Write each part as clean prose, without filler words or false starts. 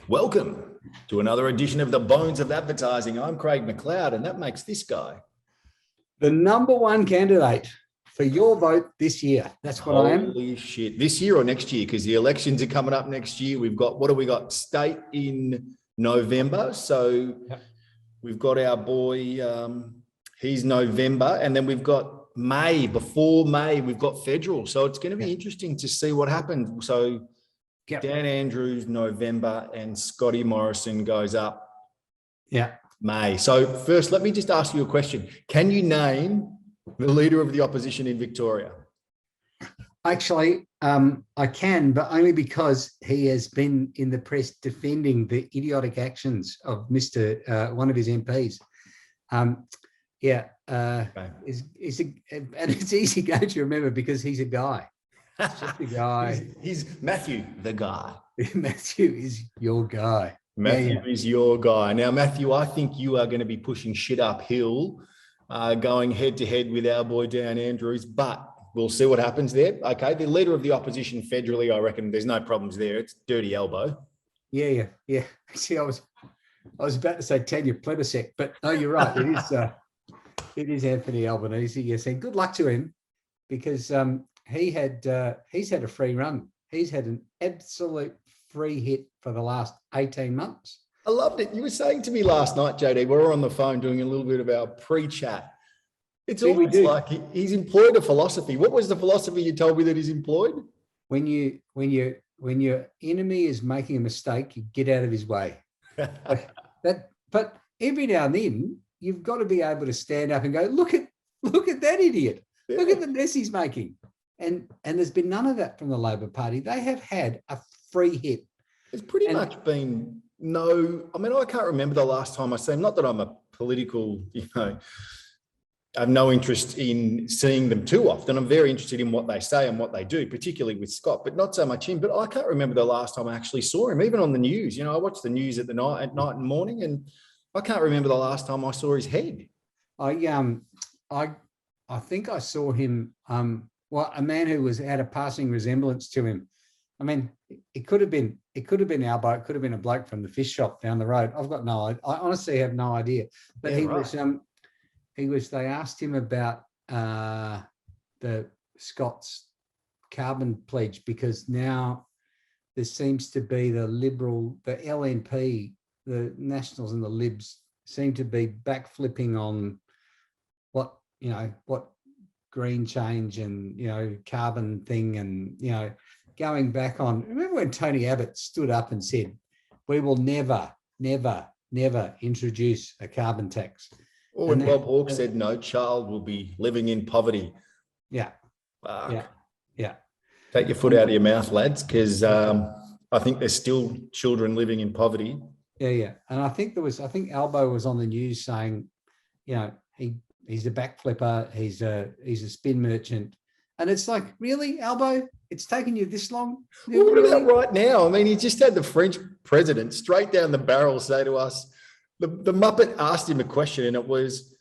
Welcome to another edition of the Bones of Advertising. I'm Craig McLeod, and that makes this guy the number one candidate for your vote this year. That's what I am. Holy shit. This year or next year? Because the elections are coming up next year. We've got, what have we got? State in November. So we've got our boy, he's November. And then we've got May. Before May, we've got federal. So it's going to be interesting to see what happens. So Dan Andrews, November, and Scotty Morrison goes up May. So first, let me just ask you a question. Can you name the leader of the opposition in Victoria? Actually, I can, but only because he has been in the press defending the idiotic actions of one of his MPs. And it's easy going to remember because he's a guy. It's just a guy. He's Matthew, the guy. Matthew is your guy. Matthew is your guy. Now, Matthew, I think you are going to be pushing shit uphill, going head to head with our boy Dan Andrews, but we'll see what happens there. Okay, the leader of the opposition federally, I reckon there's no problems there. It's dirty elbow. Yeah. See, I was about to say Tanya Plebiscite, but no, you're right. It is Anthony Albanese. Yes, and good luck to him because he's had a free run. He's had an absolute free hit for the last 18 months. I loved it. You were saying to me last night, JD, we were on the phone doing a little bit of our pre-chat. It's almost like he's employed a philosophy. What was the philosophy you told me that he's employed? When your enemy is making a mistake, you get out of his way. But every now and then you've got to be able to stand up and go, look at that idiot. Yeah. Look at the mess he's making. And there's been none of that from the Labor Party. They have had a free hit. There's pretty much been I can't remember the last time I see him. Not that I'm a political, I have no interest in seeing them too often. I'm very interested in what they say and what they do, particularly with Scott, but not so much him. But I can't remember the last time I actually saw him, even on the news. I watch the news at night and morning, and I can't remember the last time I saw his head. I think I saw him. A man who had a passing resemblance to him. I mean, it could have been Albo. It could have been a bloke from the fish shop down the road. I honestly have no idea. But they asked him about the Scots carbon pledge because now there seems to be the LNP, the Nationals and the Libs seem to be backflipping on what green change and, carbon thing and, going back on. Remember when Tony Abbott stood up and said, we will never, never, never introduce a carbon tax. Or when Bob Hawke said no child will be living in poverty. Yeah. Yeah. Take your foot out of your mouth, lads, because I think there's still children living in poverty. Yeah. And I think Albo was on the news saying, he's a backflipper, he's a spin merchant. And it's like, really, Albo? It's taken you this long? Well, what about right now? I mean, he just had the French president straight down the barrel say to us, the Muppet asked him a question and it was,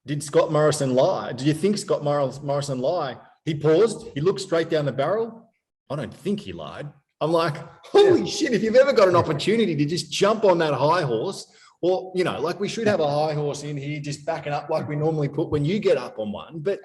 did Scott Morrison lie? Do you think Scott Morrison lied? He paused. He looked straight down the barrel. I don't think he lied. I'm like, holy shit, if you've ever got an opportunity to just jump on that high horse, or, like we should have a high horse in here, just backing up like we normally put when you get up on one. But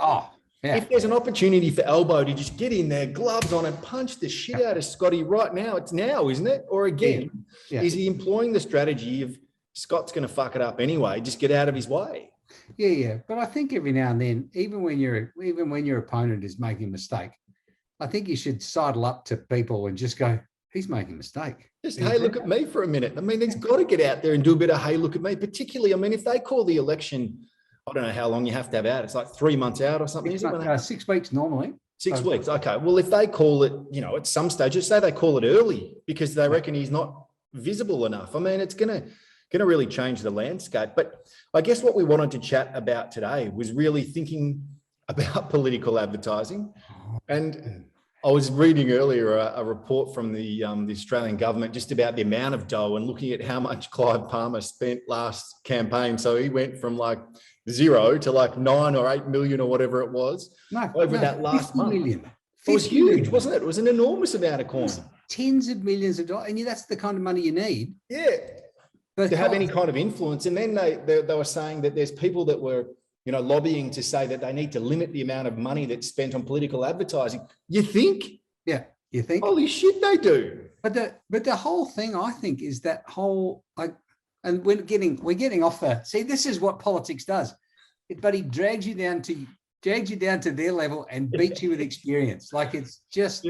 if there's an opportunity for Elbow to just get in there, gloves on and punch the shit out of Scotty right now, it's now, isn't it? Or again, is he employing the strategy of Scott's going to fuck it up anyway, just get out of his way? Yeah. But I think every now and then, even when your opponent is making a mistake, I think you should sidle up to people and just go, he's making a mistake. Just, hey, look at me for a minute. I mean, he's got to get out there and do a bit of, hey, look at me. Particularly, I mean, if they call the election, I don't know how long you have to have out. It's like 3 months out or something. 6 weeks normally. 6 weeks. Okay. Well, if they call it, at some stage, just say they call it early because they reckon he's not visible enough. I mean, it's going to really change the landscape. But I guess what we wanted to chat about today was really thinking about political advertising. And I was reading earlier a report from the Australian government just about the amount of dough and looking at how much Clive Palmer spent last campaign. So he went from like 0 to like 9 or 8 million or whatever it was over that last month. Million. It was huge, wasn't it? It was an enormous amount of coin. tens of millions of dollars, and that's the kind of money you need. Yeah. To have any kind of influence. And then they were saying that there's people that were, lobbying to say that they need to limit the amount of money that's spent on political advertising. You think? Yeah, you think? Holy shit, they do. But the whole thing, I think, is that whole and we're getting off see, this is what politics does. But he drags you down to their level and beats you with experience. Like it's just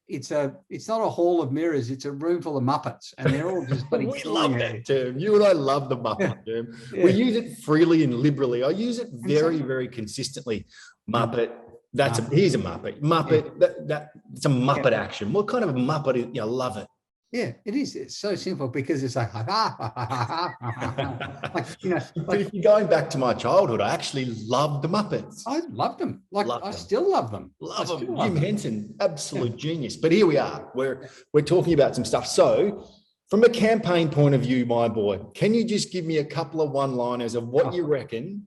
it's not a hall of mirrors, it's a room full of Muppets, and they're all just bloody. We love that term. You and I love the Muppet term. Yeah. We use it freely and liberally. I use it very, very consistently. Muppet. Here's a Muppet. Muppet. Yeah. It's a Muppet action. What kind of a Muppet is? I love it. Yeah, it is. It's so simple because it's like, But if you're going back to my childhood, I actually loved the Muppets. I loved them. I still love them. Love them. Jim Henson, absolute genius. But here we are. We're talking about some stuff. So, from a campaign point of view, my boy, can you just give me a couple of one-liners of what you reckon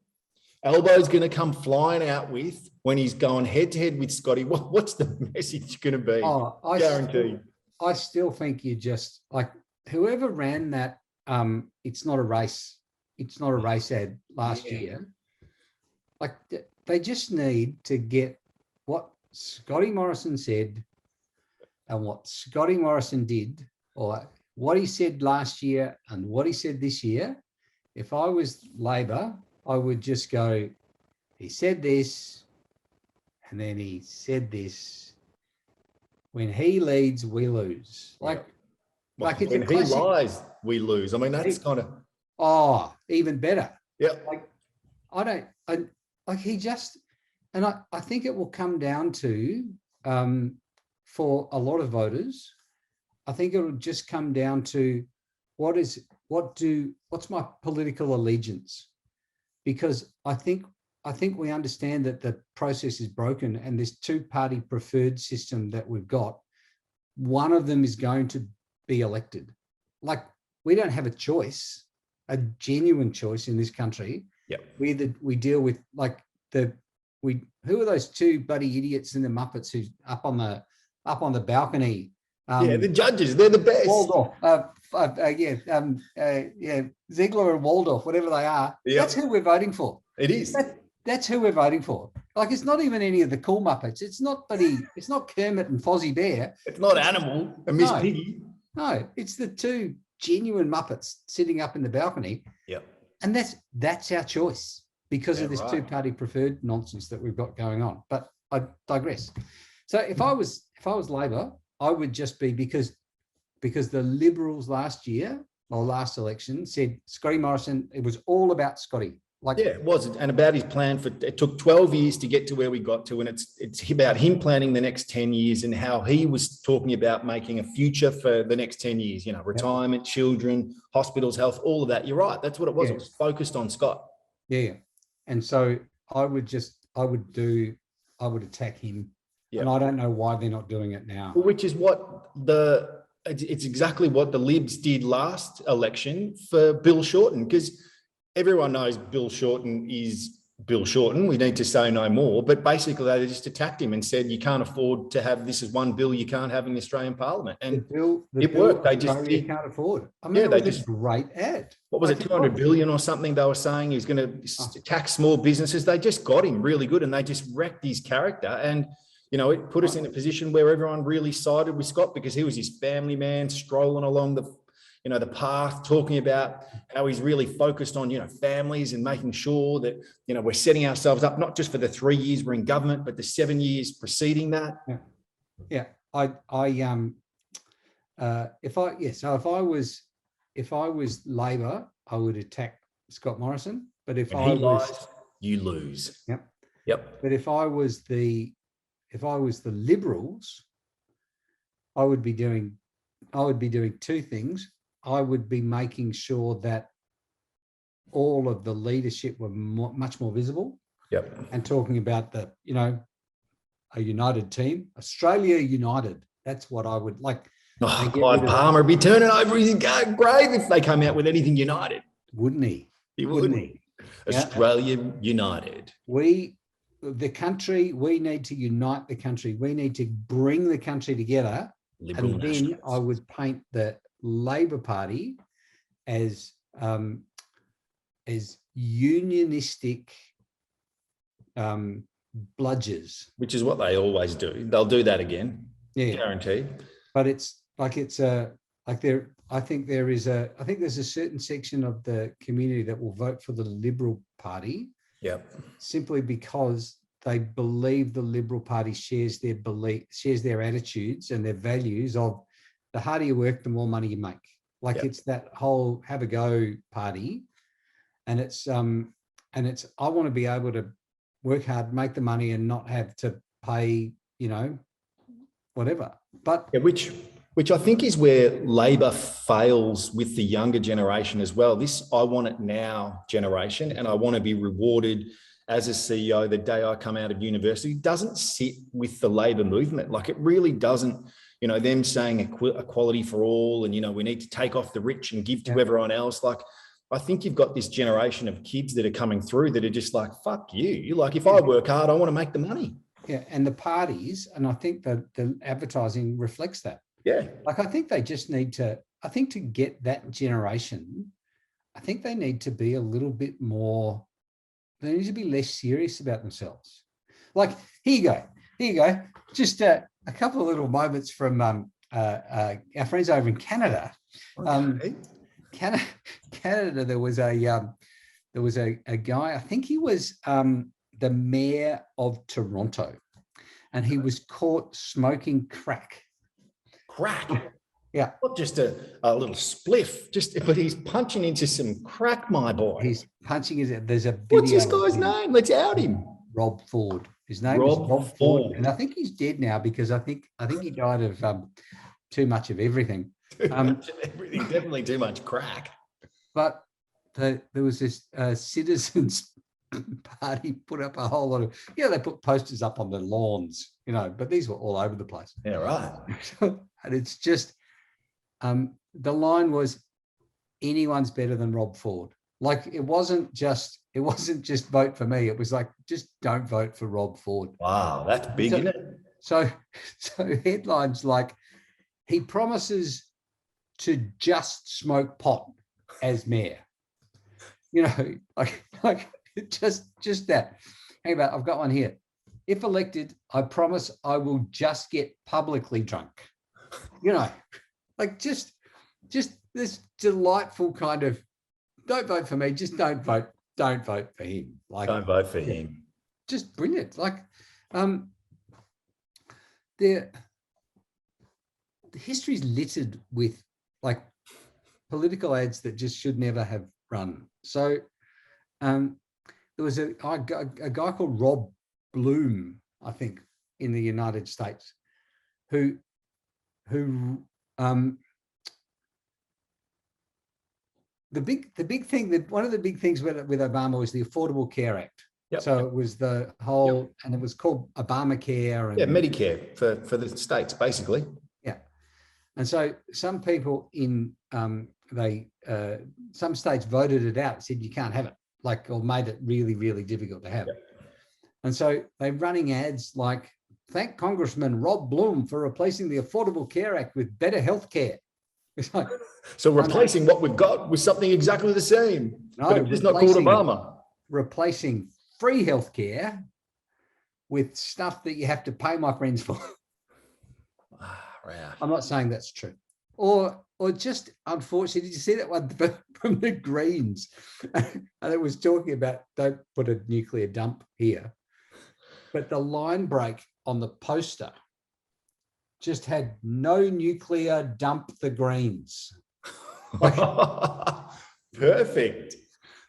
Albo's going to come flying out with when he's going head-to-head with Scotty? What's the message going to be? I guaranteed. I still think you just like whoever ran that. It's not a race ad last year. Like they just need to get what Scotty Morrison said and what Scotty Morrison did, or what he said last year and what he said this year. If I was Labor, I would just go, he said this, and then he said this. When he leads, we lose. Like it's when he lies, we lose. I mean, that's kind of even better. Yeah. I think it will come down to for a lot of voters, I think it will just come down to what's my political allegiance? Because I think we understand that the process is broken and this two-party preferred system that we've got, one of them is going to be elected. Like we don't have a choice, a genuine choice in this country. Yeah. We deal with who are those two bloody idiots in the Muppets who's up on the balcony? The judges, they're the best. Waldorf, Ziegler and Waldorf, whatever they are. Yep. That's who we're voting for. It is. That's who we're voting for. Like it's not even any of the cool Muppets. It's not Kermit and Fozzie Bear. It's not Animal and Miss Piggy. No, it's the two genuine Muppets sitting up in the balcony. Yeah. And that's our choice because of this two-party preferred nonsense that we've got going on. But I digress. So if I was Labor, I would just be because the Liberals last election said Scotty Morrison, it was all about Scotty. It was, and about his plan it took 12 years to get to where we got to, and it's about him planning the next 10 years and how he was talking about making a future for the next 10 years, retirement, children, hospitals, health, all of that. You're right. That's what it was. It was focused on Scott. Yeah. And so I would attack him. Yeah. And I don't know why they're not doing it now. Which is what it's exactly what the Libs did last election for Bill Shorten, because everyone knows Bill Shorten is Bill Shorten. We need to say no more. But basically, they just attacked him and said, you can't afford to have this as one bill you can't have in the Australian Parliament. And it worked. They just you can't afford. I mean, they just great ad. What was it, 200 billion or something? They were saying he was going to tax small businesses. They just got him really good, and they just wrecked his character. And it put us in a position where everyone really sided with Scott because he was his family man, strolling along the path, talking about how he's really focused on, families and making sure that, we're setting ourselves up, not just for the 3 years we're in government, but the 7 years preceding that. Yeah. If I was Labor, I would attack Scott Morrison. But if when he lies, you lose. Yep. But if I was the Liberals, I would be doing two things. I would be making sure that all of the leadership were much more visible. Yep. And talking about a united team, Australia United. That's what I would like. Clive Palmer would be turning over his grave if they come out with anything united. Wouldn't he? He wouldn't. Australia United. The country, we need to unite the country. We need to bring the country together Liberal and then nationalists. I would paint the Labor Party as unionistic bludgers. Which is what they always do. They'll do that again. Yeah. Guaranteed. But it's like I think there's a certain section of the community that will vote for the Liberal Party. Yep. Simply because they believe the Liberal Party shares their attitudes and their values of the harder you work, the more money you make. Like it's that whole have a go party. And it's I want to be able to work hard, make the money and not have to pay, whatever. But which I think is where Labor fails with the younger generation as well. This I want it now generation, and I want to be rewarded as a CEO the day I come out of university, doesn't sit with the Labor movement. Like it really doesn't, them saying equality for all and, we need to take off the rich and give to everyone else. Like, I think you've got this generation of kids that are coming through that are just like, fuck you. Like, if I work hard, I want to make the money. Yeah. And the parties, and I think that the advertising reflects that. Yeah. Like, I think they just need to, to get that generation, I think they need to be a little bit more, they need to be less serious about themselves. Like, here you go. Just a couple of little moments from our friends over in Canada. Okay. Canada, there was a guy, I think he was the mayor of Toronto, and he was caught smoking crack. Crack? Yeah. Not just a little spliff, but he's punching into some crack, my boy. He's punching there's a video. What's this guy's name? Let's out him. Rob Ford. His name is Rob Ford. And I think he's dead now because I think he died of too much of everything. Everything, definitely too much crack. But there was this citizens party put up a whole lot of, they put posters up on the lawns, but these were all over the place. Yeah, right. And it's just, the line was, anyone's better than Rob Ford. Like, it wasn't just vote for me. It was like, just don't vote for Rob Ford. Wow, that's big, isn't it? So headlines like, he promises to just smoke pot as mayor. Like just that. Hang about, I've got one here. If elected, I promise I will just get publicly drunk. Like just this delightful kind of, don't vote for me, just don't vote for him. Like, don't vote for him. Just brilliant. Like, the history's littered with like political ads that just should never have run. So there was a guy called Rob Bloom, I think, in the United States, who the big thing, that one of the big things with Obama was the Affordable Care Act. Yep. So it was the whole, and it was called Obamacare. And, Medicare for the states, basically. Yeah. And so some people in some states voted it out, said you can't have it, like, or made it really, really difficult to have. Yep. And so they're running ads like, thank Congressman Rob Bloom for replacing the Affordable Care Act with better health care. It's like, so replacing what we've got with something exactly the same, but it's not called Obama. Replacing free healthcare with stuff that you have to pay my friends for. Right. I'm not saying that's true. Or just, unfortunately, did you see that one from the Greens? And it was talking about, don't put a nuclear dump here. But the line break on the poster just had, no nuclear, dump the Greens. Like, perfect.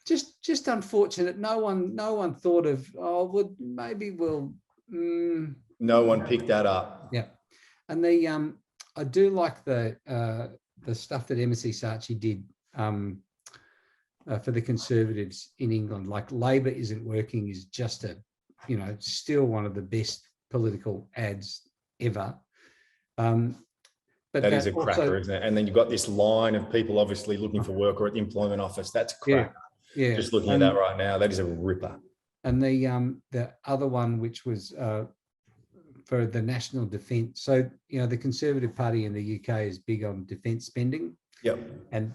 Just unfortunate. No one thought of, maybe we'll. No one picked that up. Yeah, and I do like the stuff that Emma Saatchi did for the Conservatives in England. Like, Labor isn't working is just still one of the best political ads ever. But that is a cracker, isn't it? And then you've got this line of people obviously looking for work or at the employment office. That's a cracker. Yeah. Just looking at that right now, that is a ripper. And the other one, which was for the national defence. So, the Conservative Party in the UK is big on defence spending. Yep. And,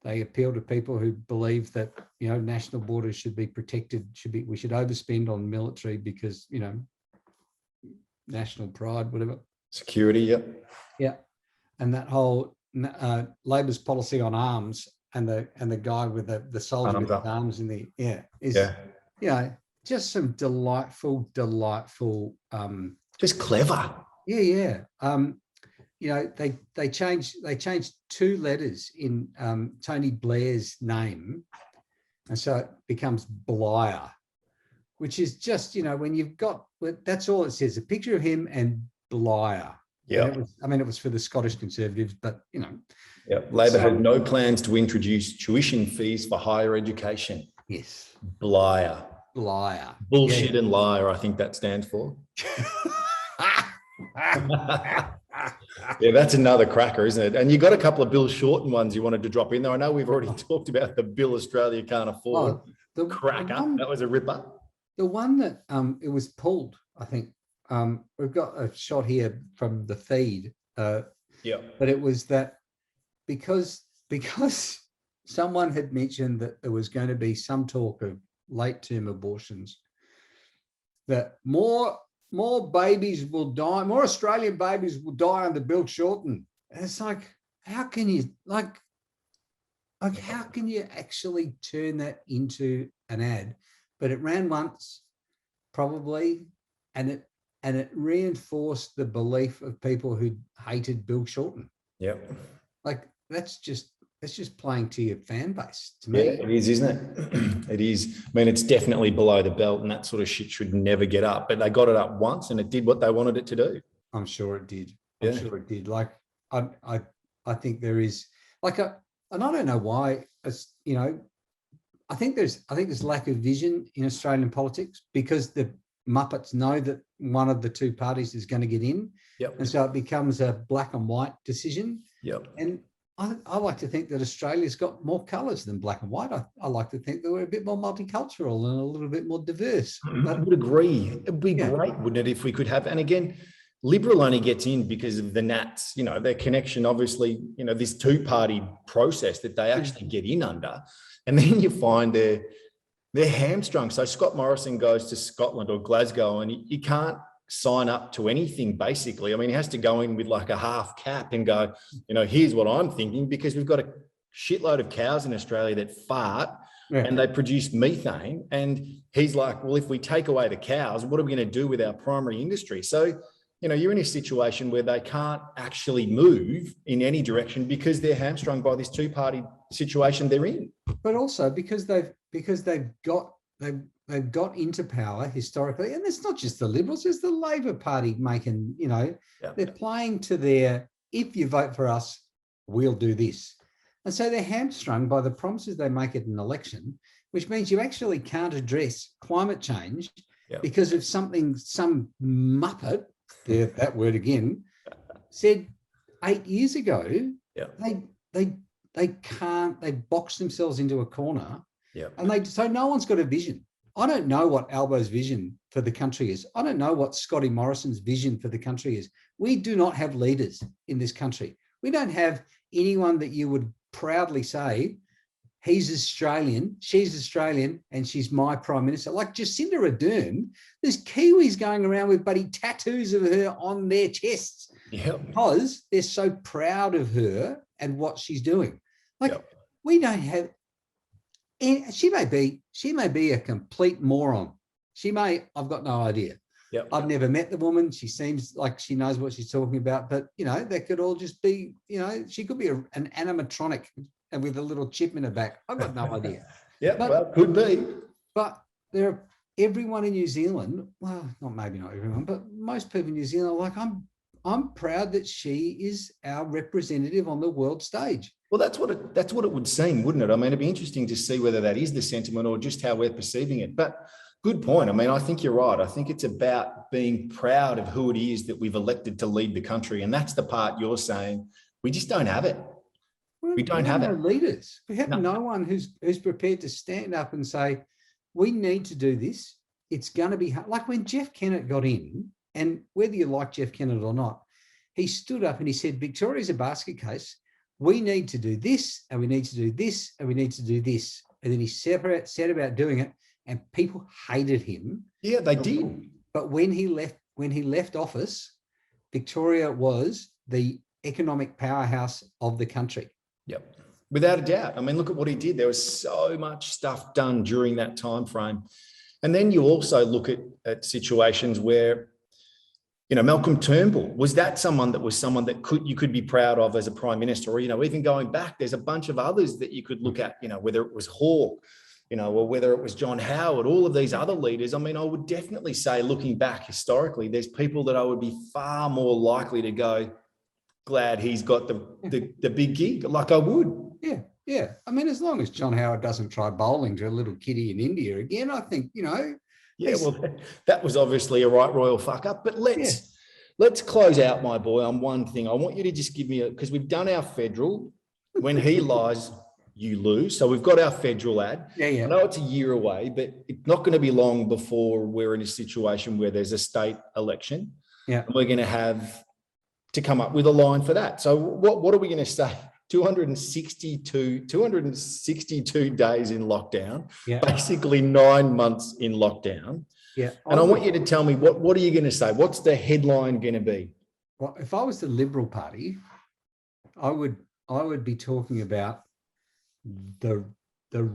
they appeal to people who believe that, national borders should be protected, we should overspend on military because, national pride, whatever. Security, yep. Yeah. And that whole Labor's policy on arms and the guy with the soldier with his arms in the just some delightful just clever. They changed 2 letters in Tony Blair's name, and so it becomes Blair, which is just when you've got, that's all it says, a picture of him and Blair. Yeah, it was for the Scottish Conservatives, but Labor had no plans to introduce tuition fees for higher education. Yes, Blair. Bullshit and liar, I think that stands for. Yeah, that's another cracker, isn't it? And you got a couple of Bill Shorten ones you wanted to drop in there. I know we've already talked about the Bill Australia can't afford. Cracker. That was a ripper. The one that it was pulled, I think. We've got a shot here from the feed. But it was that because someone had mentioned that there was going to be some talk of late-term abortions, that more babies will die, more Australian babies will die under Bill Shorten. And it's like, how can you how can you actually turn that into an ad? But it ran once, probably, and it reinforced the belief of people who hated Bill Shorten. Yep. Like that's just playing to your fan base, to me. Yeah, it is, isn't it? It is. I mean, it's definitely below the belt, and that sort of shit should never get up. But they got it up once, and it did what they wanted it to do. I'm sure it did. I'm sure it did. Like I think there is and I don't know why. I think there's lack of vision in Australian politics because the Muppets know that one of the 2 parties is going to get in. Yep. And so it becomes a black and white decision. Yep. And I like to think that Australia's got more colours than black and white. I like to think that we're a bit more multicultural and a little bit more diverse. I would agree. It'd be great, wouldn't it, if we could have, and again, Liberal only gets in because of the Nats, their connection, obviously, this 2-party process that they actually get in under. And then you find they're hamstrung. So Scott Morrison goes to Scotland or Glasgow and he can't sign up to anything, basically. I mean, he has to go in with like a half cap and go, here's what I'm thinking, because we've got a shitload of cows in Australia that fart and they produce methane. And he's like, well, if we take away the cows, what are we going to do with our primary industry? So, you're in a situation where they can't actually move in any direction because they're hamstrung by this 2-party situation they're in. But also because they've got into power historically, and it's not just the Liberals, it's the Labor Party making, they're playing to their, if you vote for us, we'll do this. And so they're hamstrung by the promises they make at an election, which means you actually can't address climate change because of some muppet, that word again, said 8 years ago. They can't, they box themselves into a corner. And so no one's got a vision. I don't know what Albo's vision for the country is. I don't know what Scotty Morrison's vision for the country is. We do not have leaders in this country. We don't have anyone that you would proudly say, he's Australian, she's Australian, and she's my Prime Minister. Like Jacinda Ardern, there's Kiwis going around with buddy tattoos of her on their chests because they're so proud of her and what she's doing. We don't have, and she may be a complete moron. I've got no idea. I've never met the woman. She seems like she knows what she's talking about, but that could all just be, she could be an animatronic and with a little chip in her back. I've got no idea. Could be. But everyone in New Zealand, well, maybe not everyone, but most people in New Zealand are like, I'm proud that she is our representative on the world stage. Well, that's what it would seem, wouldn't it? I mean, it'd be interesting to see whether that is the sentiment or just how we're perceiving it. But good point. I mean, I think you're right. I think it's about being proud of who it is that we've elected to lead the country. And that's the part you're saying. We just don't have it. We don't have it. Leaders. We have no one who's prepared to stand up and say, we need to do this. It's going to be hard. Like when Jeff Kennett got in, And whether you like Jeff Kennett or not, he stood up and he said, Victoria's a basket case. We need to do this, and we need to do this, and we need to do this. And then he set about doing it, and people hated him. Yeah, they did. But when he left office, Victoria was the economic powerhouse of the country. Yep. Without a doubt. I mean, look at what he did. There was so much stuff done during that time frame. And then you also look at situations where, Malcolm Turnbull, was that someone that you could be proud of as a prime minister? Or, even going back, there's a bunch of others that you could look at, whether it was Hawke, or whether it was John Howard, all of these other leaders. I mean, I would definitely say, looking back historically, there's people that I would be far more likely to go, glad he's got the big gig, like I would. Yeah. I mean, as long as John Howard doesn't try bowling to a little kiddie in India again, I think, Yeah, well, that was obviously a right royal fuck up. But let's close out, my boy, on one thing. I want you to just give me because we've done our federal. When he lies, you lose. So we've got our federal ad. Yeah. I know it's a year away, but it's not going to be long before we're in a situation where there's a state election. Yeah. And we're going to have to come up with a line for that. So what are we going to say? 262 days in lockdown, basically 9 months in lockdown. Yeah. And I want you to tell me, what are you going to say? What's the headline going to be? Well, if I was the Liberal Party, I would be talking about the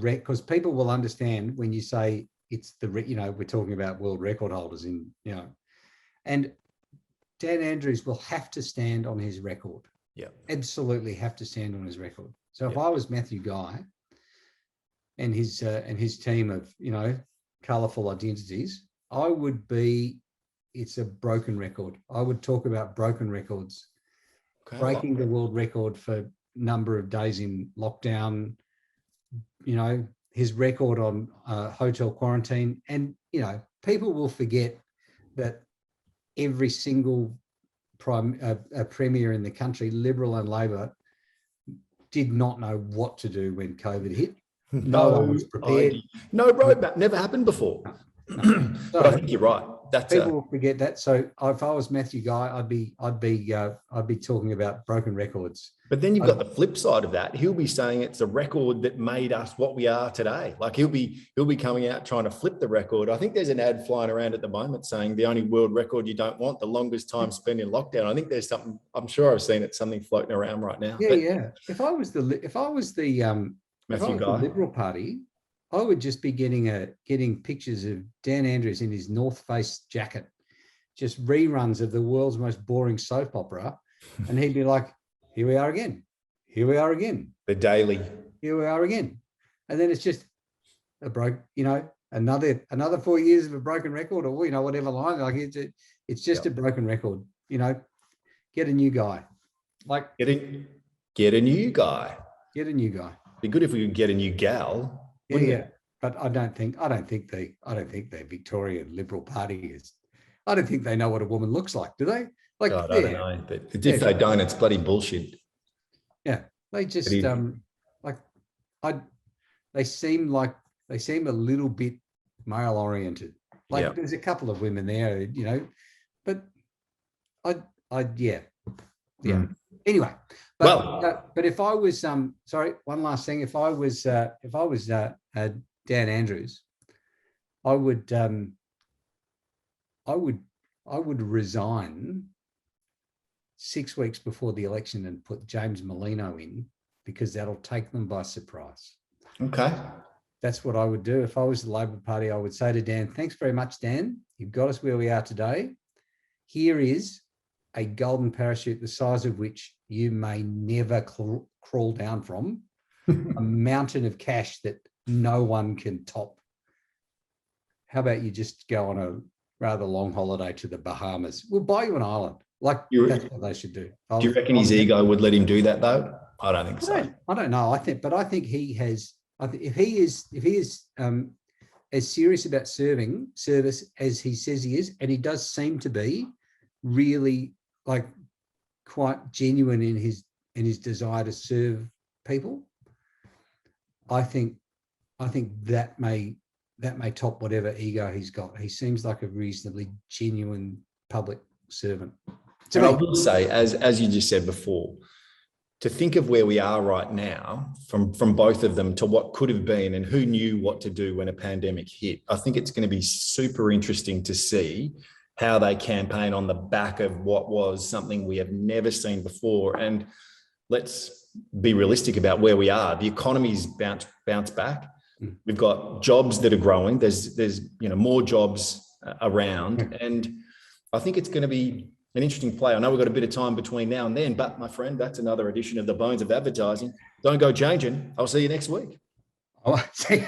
because people will understand when you say it's we're talking about world record holders and Dan Andrews will have to stand on his record. Yeah, absolutely have to stand on his record. So if I was Matthew Guy and his team of colourful identities, I would be. It's a broken record. I would talk about broken records, breaking the world record for number of days in lockdown. His record on hotel quarantine, and people will forget that every single premier in the country, Liberal and Labor, did not know what to do when COVID hit. No one was prepared. No roadmap. Never happened before. No. But I think you're right. People will forget that. So if I was Matthew Guy, I'd be talking about broken records. But then you've got the flip side of that. He'll be saying it's a record that made us what we are today. Like he'll be coming out trying to flip the record. I think there's an ad flying around at the moment saying the only world record you don't want, the longest time spent in lockdown. I think there's something. I'm sure I've seen it. Something floating around right now. Yeah. If I was the Liberal Party, I would just be getting pictures of Dan Andrews in his North Face jacket, just reruns of the world's most boring soap opera, and he'd be like, "Here we are again. Here we are again. The Daily. Here we are again." And then it's just another 4 years of a broken record, or whatever line. Like it's just a broken record. Get a new guy. Like get a new guy. Get a new guy. Be good if we could get a new gal. Yeah. But I don't think the Victorian Liberal Party is. I don't think they know what a woman looks like, do they? Like, God, I don't know. But if they don't, it's bloody bullshit. Yeah, they just they seem a little bit male oriented. Like there's a couple of women there, but Anyway, but if I was sorry, one last thing. If I was Dan Andrews, I would resign 6 weeks before the election and put James Merlino in, because that'll take them by surprise. Okay. That's what I would do. If I was the Labor Party, I would say to Dan, "Thanks very much, Dan. You've got us where we are today. Here is a golden parachute the size of which you may never crawl down from, a mountain of cash that no one can top. How about you just go on a rather long holiday to the Bahamas? We'll buy you an island." Like that's what they should do. Do you reckon his ego would let him do that though? I don't think so. I don't know. I think he has. If he is as serious about service as he says he is, and he does seem to be really like quite genuine in his desire to serve people, I think that may top whatever ego he's got. He seems like a reasonably genuine public servant. And I will say, as you just said before, to think of where we are right now from both of them to what could have been and who knew what to do when a pandemic hit. I think it's going to be super interesting to see how they campaign on the back of what was something we have never seen before. And let's be realistic about where we are. The economy's bounced back. We've got jobs that are growing. There's more jobs around. And I think it's going to be an interesting play. I know we've got a bit of time between now and then, but my friend, that's another edition of the Bones of Advertising. Don't go changing. I'll see you next week. Oh, I see.